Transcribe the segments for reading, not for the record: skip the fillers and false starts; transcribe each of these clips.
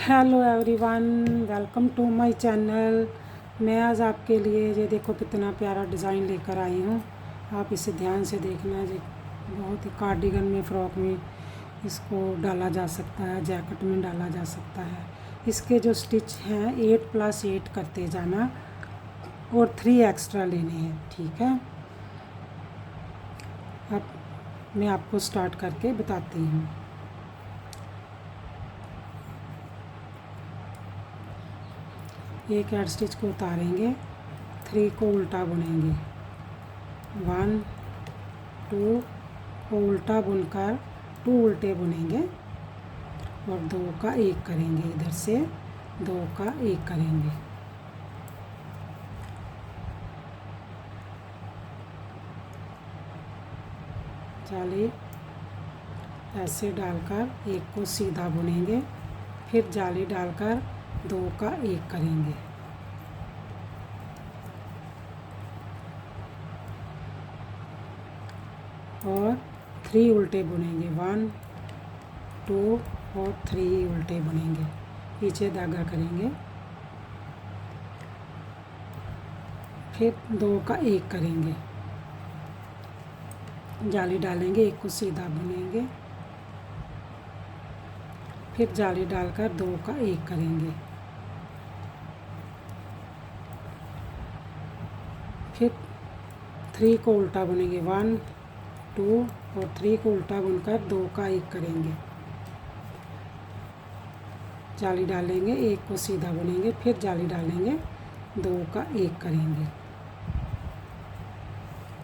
Hello everyone, welcome to my channel. मैं आज आपके लिए ये देखो कितना प्यारा डिज़ाइन लेकर आई हूँ। आप इसे ध्यान से देखना। जी, बहुत ही कार्डिगन में, फ्रॉक में इसको डाला जा सकता है, जैकेट में डाला जा सकता है। इसके जो स्टिच हैं 8+8 करते जाना और 3 एक्स्ट्रा लेने हैं, ठीक है। अब मैं आपको स्टार्ट करके बताती हूँ। एक एड स्टिच को उतारेंगे, 3 को उल्टा बुनेंगे, 1 2 को उल्टा बुनकर 2 उल्टे बुनेंगे और 2 का 1 करेंगे। इधर से 2 का 1 करेंगे। जाली ऐसे डालकर 1 को सीधा बुनेंगे, फिर जाली डालकर 2 का 1 करेंगे। और 3 उल्टे बुनेंगे, 1 2 और 3 उल्टे बुनेंगे। पीछे धागा करेंगे, फिर 2 का 1 करेंगे। जाली डालेंगे, 1 को सीधा बुनेंगे, फिर जाली डालकर 2 का 1 करेंगे। फिर 3 को उल्टा बुनेंगे, 1 2 और 3 को उल्टा बुनकर 2 का 1 करेंगे। जाली डालेंगे, 1 को सीधा बुनेंगे, फिर जाली डालेंगे, 2 का 1 करेंगे।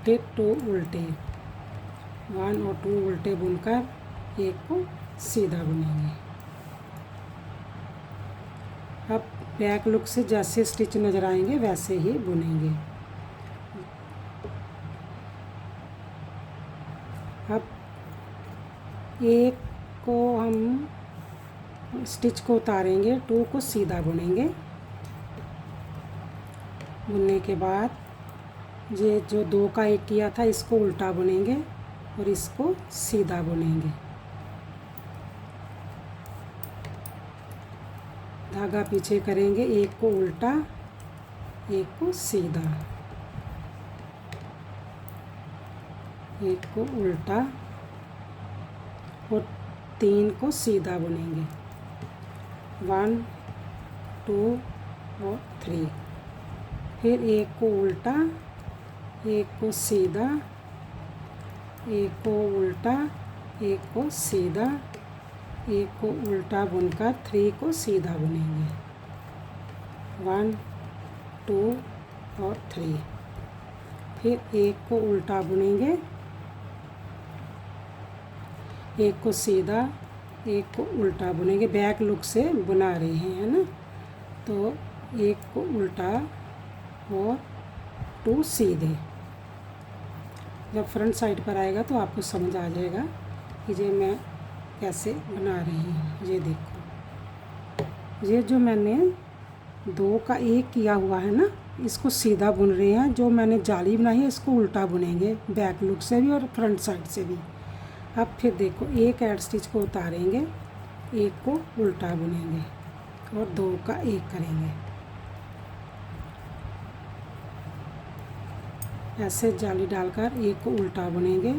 फिर 2 उल्टे, 1 और 2 उल्टे बुनकर 1 को सीधा बुनेंगे। अब बैक लुक से जैसे स्टिच नज़र आएंगे वैसे ही बुनेंगे। अब 1 को हम स्टिच को उतारेंगे, 2 को सीधा बुनेंगे। बुनने के बाद ये जो 2 का 1 किया था इसको उल्टा बुनेंगे और इसको सीधा बुनेंगे। धागा पीछे करेंगे, 1 को उल्टा 1 को सीधा, 1 को उल्टा और 3 को सीधा बुनेंगे, 1 2 और 3। फिर 1 को उल्टा 1 को सीधा, 1 को उल्टा 1 को सीधा, 1 को उल्टा बुनकर 3 को सीधा बुनेंगे, 1 2 और 3। फिर 1 को उल्टा बुनेंगे, 1 को सीधा 1 को उल्टा बुनेंगे। बैक लुक से बुना रहे हैं, है ना। तो 1 को उल्टा और 2 सीधे। जब फ्रंट साइड पर आएगा तो आपको समझ आ जाएगा कि ये मैं कैसे बना रही हूँ। ये देखो, ये जो मैंने 2 का 1 किया हुआ है ना, इसको सीधा बुन रहे हैं। जो मैंने जाली बनाई है इसको उल्टा बुनेंगे, बैक लुक से भी और फ्रंट साइड से भी। अब फिर देखो, एक एड स्टिच को उतारेंगे, 1 को उल्टा बुनेंगे और 2 का 1 करेंगे। ऐसे जाली डालकर 1 को उल्टा बुनेंगे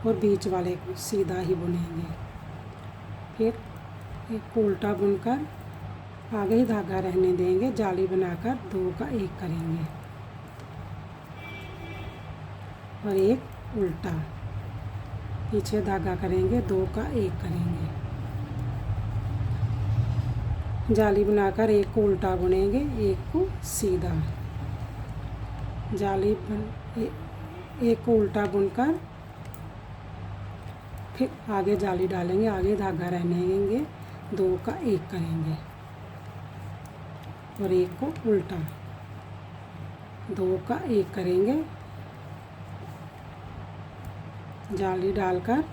और बीच वाले को सीधा ही बुनेंगे। फिर 1 को उल्टा बुनकर आगे ही धागा रहने देंगे, जाली बनाकर 2 का 1 करेंगे और 1 उल्टा, पीछे धागा करेंगे, 2 का 1 करेंगे। जाली बनाकर 1 को उल्टा बुनेंगे, 1 को सीधा, जाली 1 को उल्टा बुनकर फिर आगे जाली डालेंगे, आगे धागा रहने देंगे, 2 का 1 करेंगे और 1 को उल्टा, 2 का 1 करेंगे। जाली डालकर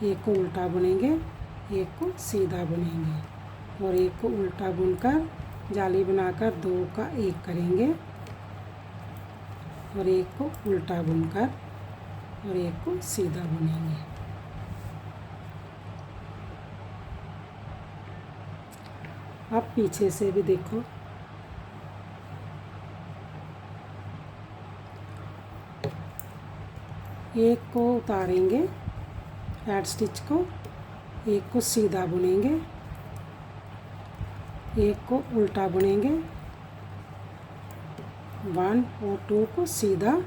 1 को उल्टा बुनेंगे, 1 को सीधा बुनेंगे और 1 को उल्टा बुनकर जाली बनाकर 2 का 1 करेंगे और 1 को उल्टा बुनकर और 1 को सीधा बुनेंगे। अब पीछे से भी देखो, एक को उतारेंगे ऐड स्टिच को, एक को सीधा बुनेंगे, एक को उल्टा बुनेंगे, 1 और 2 को सीधा,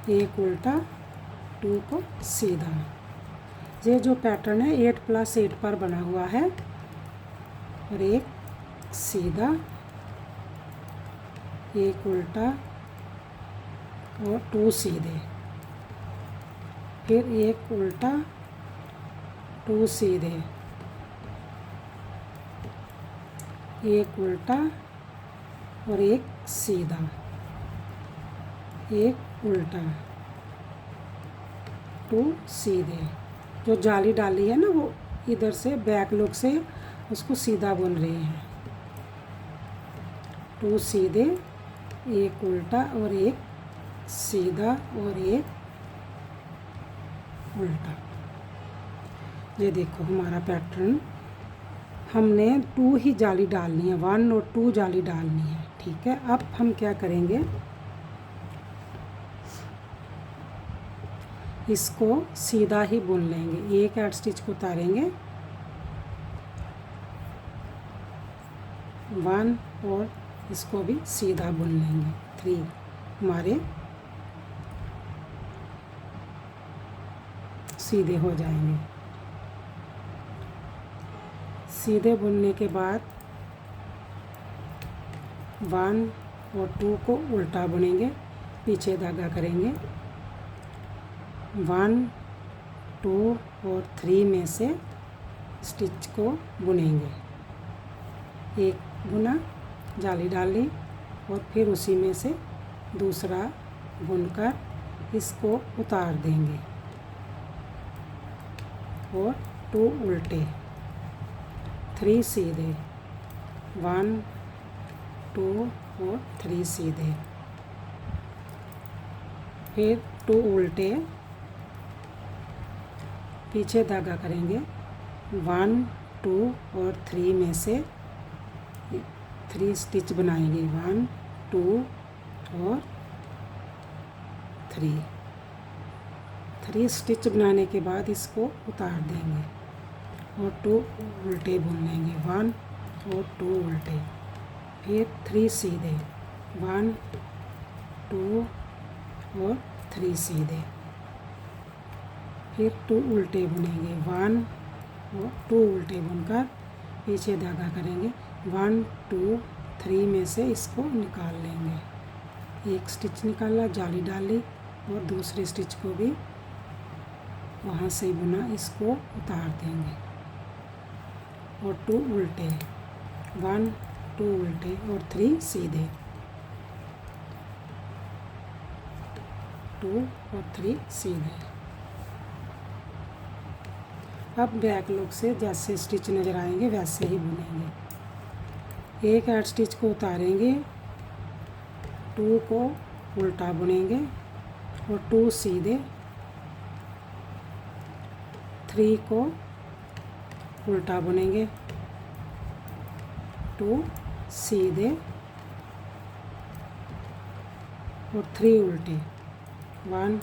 एक उल्टा, 2 को सीधा। ये जो पैटर्न है 8+8 पर बना हुआ है, और एक सीधा, एक उल्टा और 2 सीधे, फिर एक उल्टा, 2 सीधे, एक उल्टा और एक सीधा, एक उल्टा, 2 सीधे। जो जाली डाली है ना वो इधर से बैक लुक से उसको सीधा बुन रहे हैं, 2 सीधे, एक उल्टा और एक सीधा और एक उल्टा। ये देखो हमारा पैटर्न, हमने 2 ही जाली डालनी है, 1 और 2 जाली डालनी है, ठीक है। अब हम क्या करेंगे, इसको सीधा ही बुन लेंगे, एक ऐड स्टिच को उतारेंगे, 1 और इसको भी सीधा बुन लेंगे, 3 हमारे सीधे हो जाएंगे। सीधे बुनने के बाद 1 और 2 को उल्टा बुनेंगे, पीछे धागा करेंगे, 1, 2 और 3 में से स्टिच को बुनेंगे, एक बुना, जाली डाली और फिर उसी में से दूसरा बुनकर इसको उतार देंगे, और 2 उल्टे, 3 सीधे, 1, 2 और 3 सीधे, फिर 2 उल्टे, पीछे धागा करेंगे, 1, 2 और 3 में से 3 स्टिच बनाएंगे, 1, 2 और 3 स्टिच बनाने के बाद इसको उतार देंगे और 2 उल्टे बुन लेंगे, 1 और 2 उल्टे, फिर 3 सीधे, 1, 2 और 3 सीधे, फिर 2 उल्टे बुनेंगे, 1 और 2 उल्टे बुनकर पीछे धागा करेंगे, 1, 2, 3 में से इसको निकाल लेंगे, एक स्टिच निकाला, जाली डाली और दूसरे स्टिच को भी वहाँ से ही बुना, इसको उतार देंगे और 2 उल्टे, 1, 2 उल्टे और 3 सीधे, 2 और 3 सीधे। अब बैक लुक से जैसे स्टिच नज़र आएंगे वैसे ही बुनेंगे, एक ऐड स्टिच को उतारेंगे, 2 को उल्टा बुनेंगे और 2 सीधे, 3 को उल्टा बुनेंगे, 2 सीधे और 3 उल्टे, 1,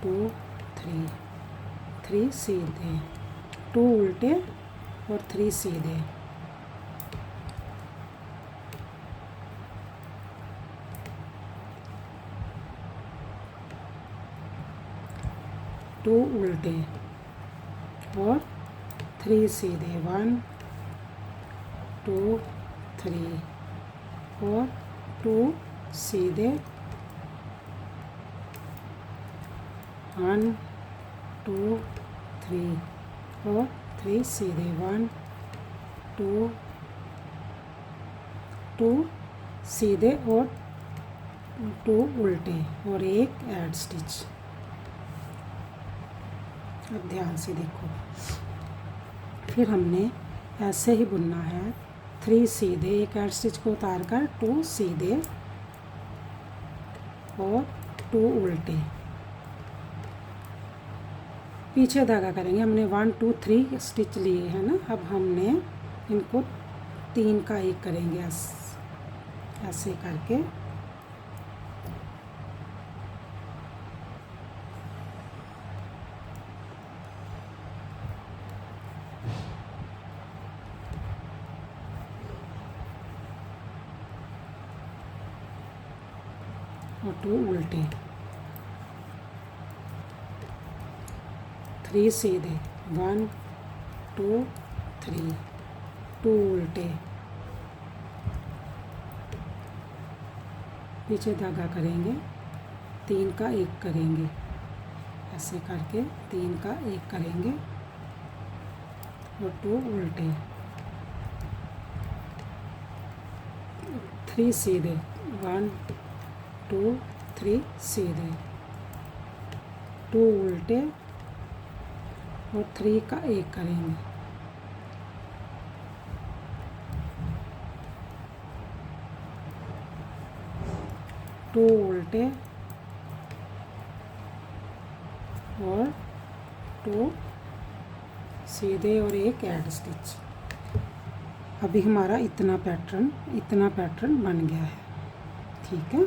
2, 3 सीधे, 2 उल्टे और 3 सीधे, 2 उल्टे और 3 सीधे, 1, 2, 3 और 2 सीधे, 1, 2, 3 और 3 सीधे, 1, 2 सीधे और 2 उल्टे और एक ऐड स्टिच। अब ध्यान से देखो, फिर हमने ऐसे ही बुनना है, 3 सीधे, एक ऐड स्टिच को उतार कर 2 सीधे और 2 उल्टे, पीछे धागा करेंगे, हमने 1, 2, 3 स्टिच लिए हैं ना। अब हमने इनको 3 का 1 करेंगे ऐसे करके। और 2 उल्टे, 3 सीधे, 1 2 3, 2 उल्टे, पीछे धागा करेंगे, 3 का 1 करेंगे ऐसे करके, 3 का 1 करेंगे और 2 उल्टे, 3 सीधे, 1 2 3 सीधे, 2 उल्टे और 3 का 1 करेंगे, टू उल्टे और 2 सीधे और 1 ऐड स्टिच। अभी हमारा इतना पैटर्न बन गया है। ठीक है,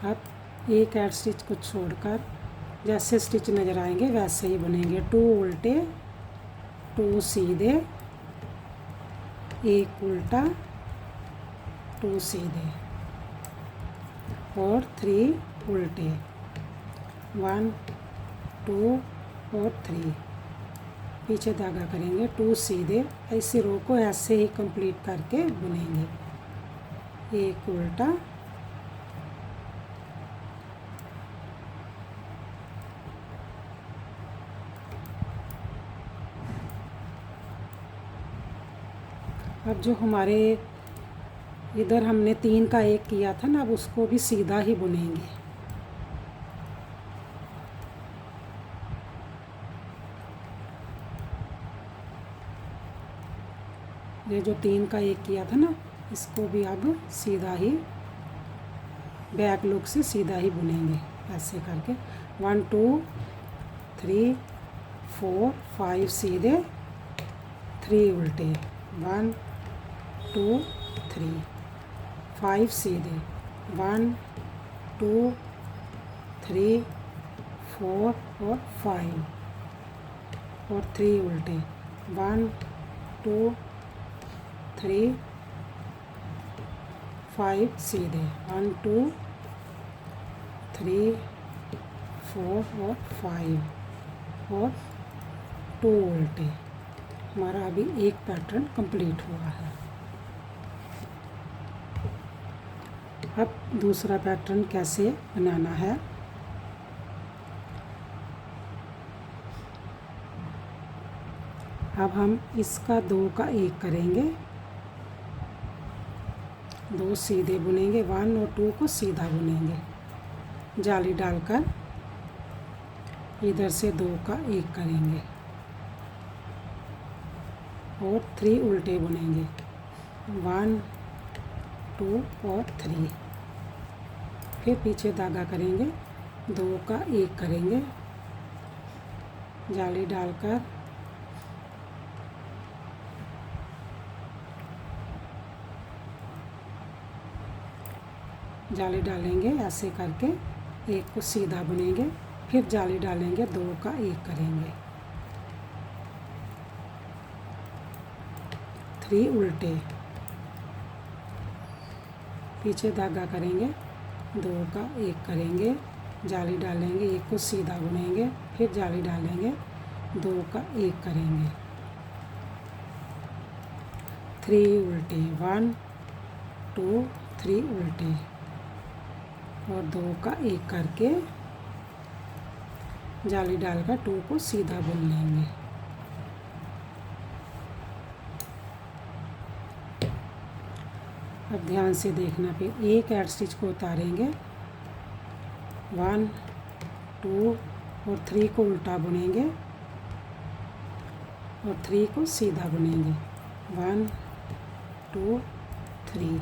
अब 1 ऐड स्टिच को छोड़कर जैसे स्टिच नज़र आएंगे वैसे ही बनेंगे। 2 उल्टे, 2 सीधे, 1 उल्टा, 2 सीधे और 3 उल्टे, 1 2 और 3, पीछे धागा करेंगे, 2 सीधे, ऐसे रो को ऐसे ही कंप्लीट करके बुनेंगे। 1 उल्टा, अब जो हमारे इधर हमने 3 का 1 किया था ना, अब उसको भी सीधा ही बुनेंगे। ये जो 3 का 1 किया था ना, इसको भी अब सीधा ही बैक लुक से सीधा ही बुनेंगे ऐसे करके। 1 2 3 4 5 सीधे, 3 उल्टे, 1 2 3, 5 सीधे, 1 2 3 4 और 5 और 3 उल्टे, 1 2 3 5 सीधे, 1 2 3 4 और 5 और 2 उल्टे। हमारा अभी एक पैटर्न कंप्लीट हुआ है। अब दूसरा पैटर्न कैसे बनाना है, अब हम इसका 2 का 1 करेंगे, 2 सीधे बुनेंगे, 1 और 2 को सीधा बुनेंगे, जाली डालकर इधर से 2 का 1 करेंगे और 3 उल्टे बुनेंगे, 1 2 और 3, फिर पीछे धागा करेंगे, 2 का 1 करेंगे, जाली डालकर जाली डालेंगे ऐसे करके, 1 को सीधा बुनेंगे, फिर जाली डालेंगे, 2 का 1 करेंगे, 3 उल्टे, पीछे धागा करेंगे, 2 का 1 करेंगे, जाली डालेंगे, 1 को सीधा बुनेंगे, फिर जाली डालेंगे, 2 का 1 करेंगे, 3 उल्टे, 1 2 3 उल्टे और 2 का 1 करके जाली डालकर 2 को सीधा बुन लेंगे। अब ध्यान से देखना, फिर 1 ऐड स्टिच को उतारेंगे, 1 2 और 3 को उल्टा बुनेंगे और 3 को सीधा बुनेंगे, 1 2 3,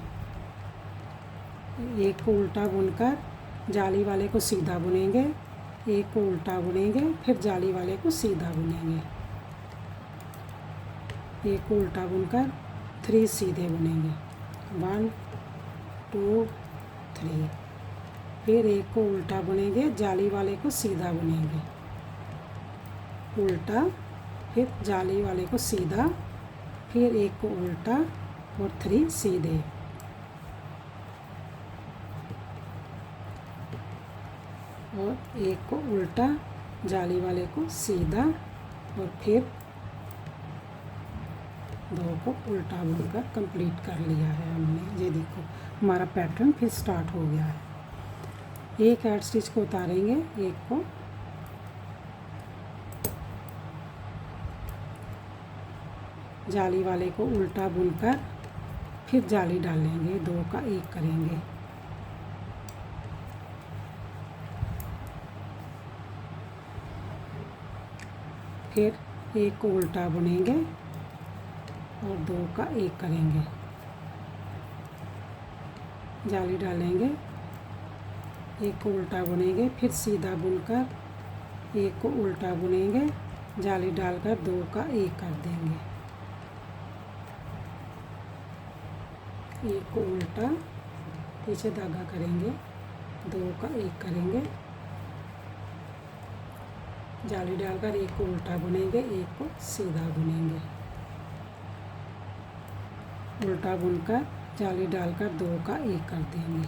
1 को उल्टा बुनकर जाली वाले को सीधा बुनेंगे, 1 को उल्टा बुनेंगे, फिर जाली वाले को सीधा बुनेंगे, एक को उल्टा बुनकर 3 सीधे बुनेंगे, 1 2 3। फिर एक को उल्टा बुनेंगे, जाली वाले को सीधा बुनेंगे, उल्टा, फिर जाली वाले को सीधा, फिर एक को उल्टा और 3 सीधे, और एक को उल्टा, जाली वाले को सीधा, और फिर 2 को उल्टा बुनकर कंप्लीट कर लिया है हमने। ये देखो हमारा पैटर्न फिर स्टार्ट हो गया है। एक ऐड स्टिच को उतारेंगे, एक को जाली वाले को उल्टा बुनकर फिर जाली डालेंगे, 2 का 1 करेंगे, फिर एक को उल्टा बुनेंगे और 2 का 1 करेंगे, जाली डालेंगे, एक को उल्टा बुनेंगे, फिर सीधा बुनकर एक को उल्टा बुनेंगे, जाली डालकर 2 का 1 कर देंगे, एक को उल्टा, पीछे धागा करेंगे, 2 का 1 करेंगे, जाली डालकर एक को उल्टा बुनेंगे, एक को सीधा बुनेंगे, उल्टा बुनकर जाली डालकर 2 का 1 कर देंगे,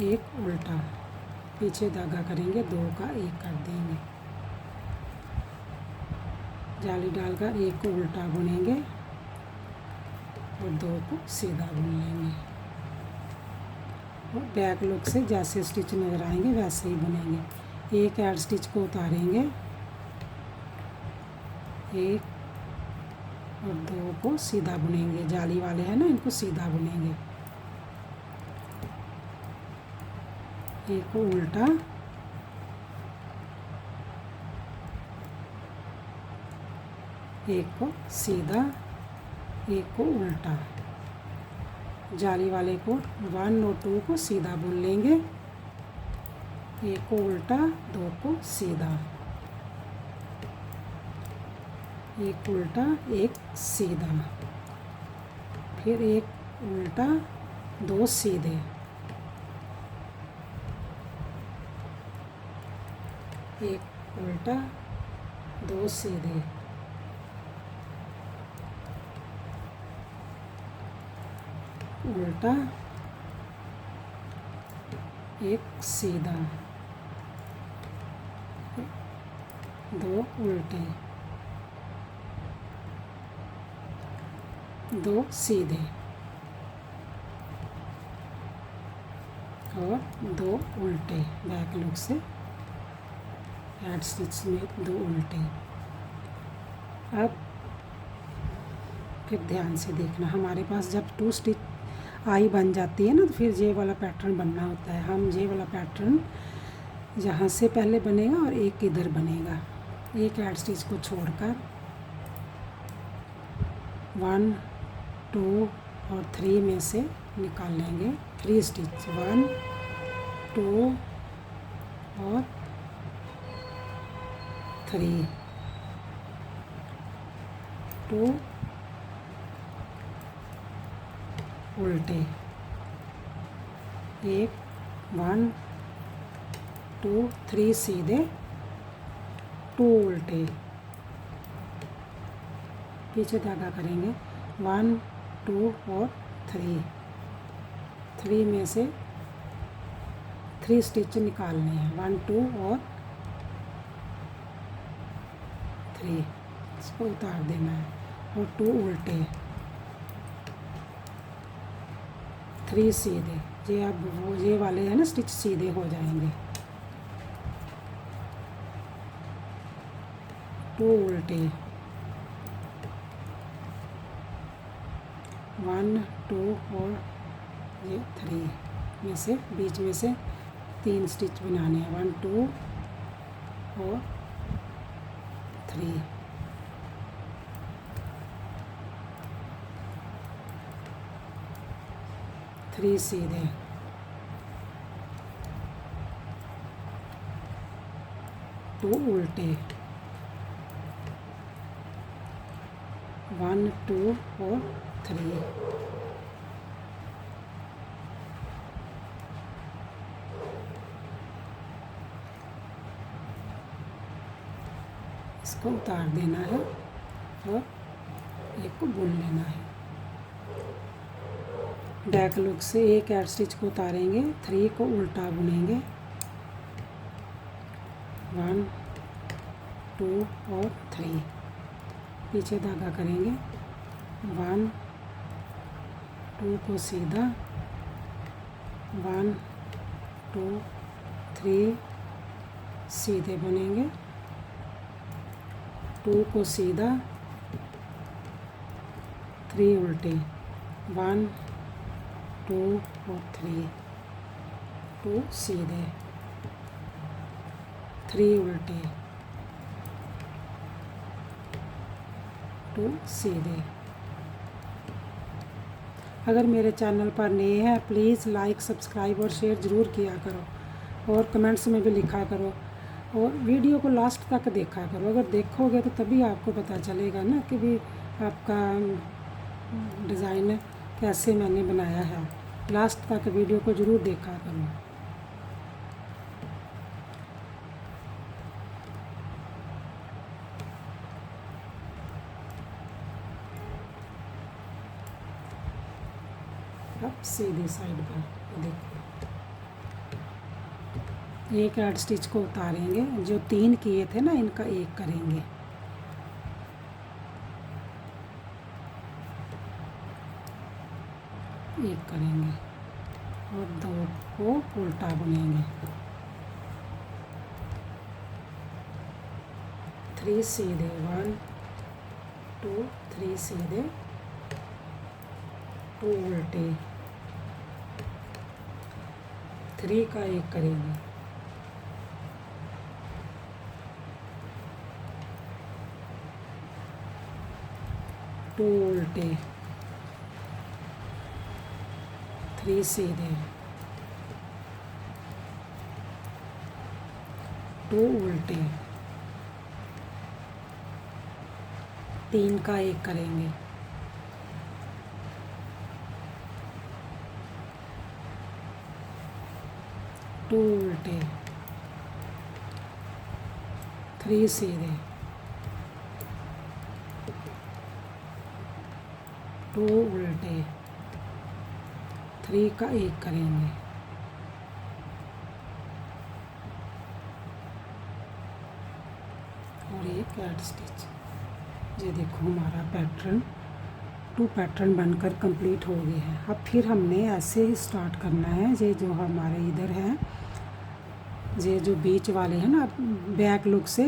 एक उल्टा, पीछे धागा करेंगे, 2 का 1 कर देंगे, जाली डालकर एक को उल्टा बुनेंगे और 2 को सीधा बुन लेंगे, और बैक लुक से जैसे स्टिच नज़र आएंगे वैसे ही बुनेंगे। एक ऐड स्टिच को उतारेंगे, 1 और 2 को सीधा बुनेंगे, जाली वाले हैं ना, इनको सीधा बुनेंगे, एक को उल्टा, एक को सीधा, एक को उल्टा, जाली वाले को 1 और 2 को सीधा बुन लेंगे, एक को उल्टा, 2 को सीधा, एक उल्टा, एक सीधा, फिर एक उल्टा, 2 सीधे, एक उल्टा, 2 सीधे, उल्टा, एक सीधा, 2 उल्टे, 2 सीधे और 2 उल्टे, बैक लुक से ऐड स्टिच में 2 उल्टे। अब फिर ध्यान से देखना, हमारे पास जब 2 स्टिच आई बन जाती है ना, तो फिर ये वाला पैटर्न बनना होता है। हम ये वाला पैटर्न यहाँ से पहले बनेगा और एक इधर बनेगा, एक ऐड स्टिच को छोड़कर 1 2 और 3 में से निकाल लेंगे 3 स्टिच, 1 2 और 3, 2 उल्टे, 1 2 3 सीधे, 2 उल्टे, पीछे धागा करेंगे, 1 2 और 3 में से 3 स्टिच निकालने हैं, 1 2 और 3, इसको उतार देना है, और 2 उल्टे, 3 सीधे, ये अब वो ये वाले हैं ना स्टिच सीधे हो जाएंगे, 2 उल्टे, 1 2 और ये 3 में से बीच में से 3 स्टिच बनाने हैं, 1 2 और 3, 3 सीधे, 2 उल्टे, 1 2 और 3। इसको उतार देना है और एक को बुन लेना है। बैक लूप से एक एड स्टिच को उतारेंगे, 3 को उल्टा बुनेंगे, 1 2 और 3, पीछे धागा करेंगे, 1 2 को सीधा, 1 2 3 सीधे बुनेंगे, 2 को सीधा, 3 उल्टे, 1 2 और 3, 2 सीधे, 3 उल्टे, 2 सीधे। अगर मेरे चैनल पर नए हैं प्लीज़ लाइक सब्सक्राइब और शेयर ज़रूर किया करो और कमेंट्स में भी लिखा करो और वीडियो को लास्ट तक देखा करो। अगर देखोगे तो तभी आपको पता चलेगा ना कि भी आपका डिज़ाइन कैसे मैंने बनाया है। लास्ट तक वीडियो को ज़रूर देखा करो। अब सीधी साइड पर देखो, एक एड स्टिच को उतारेंगे, जो 3 किए थे ना इनका 1 करेंगे, एक करेंगे और 2 को उल्टा बुनेंगे, 3 सीधे, 1 2 3 सीधे, 2 उल्टे, 3 का 1 करेंगे, 2 उल्टे, 3 सीधे, 2 उल्टे, 3 का 1 करेंगे, 2 उल्टे, 3 सीधे, 2 उल्टे, 3 का 1 करेंगे और एक एड स्टिच। ये देखो हमारा पैटर्न 2 पैटर्न बनकर कंप्लीट हो गए हैं। अब फिर हमने ऐसे ही स्टार्ट करना है। ये जो हमारे इधर है, ये जो बीच वाले हैं ना, बैक लुक से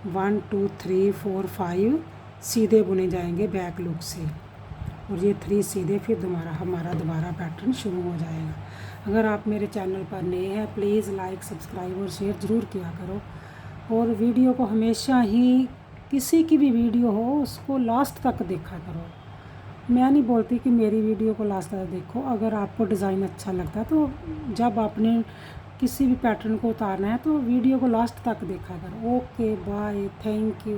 1 2 3 4 5 सीधे बुने जाएंगे बैक लुक से, और ये 3 सीधे, फिर हमारा दोबारा पैटर्न शुरू हो जाएगा। अगर आप मेरे चैनल पर नए हैं प्लीज़ लाइक सब्सक्राइब और शेयर ज़रूर किया करो और वीडियो को हमेशा ही, किसी की भी वीडियो हो उसको लास्ट तक देखा करो। मैं नहीं बोलती कि मेरी वीडियो को लास्ट तक देखो। अगर आपको डिज़ाइन अच्छा लगता है तो जब आपने किसी भी पैटर्न को उतारना है तो वीडियो को लास्ट तक देखा करो। Okay bye, thank you.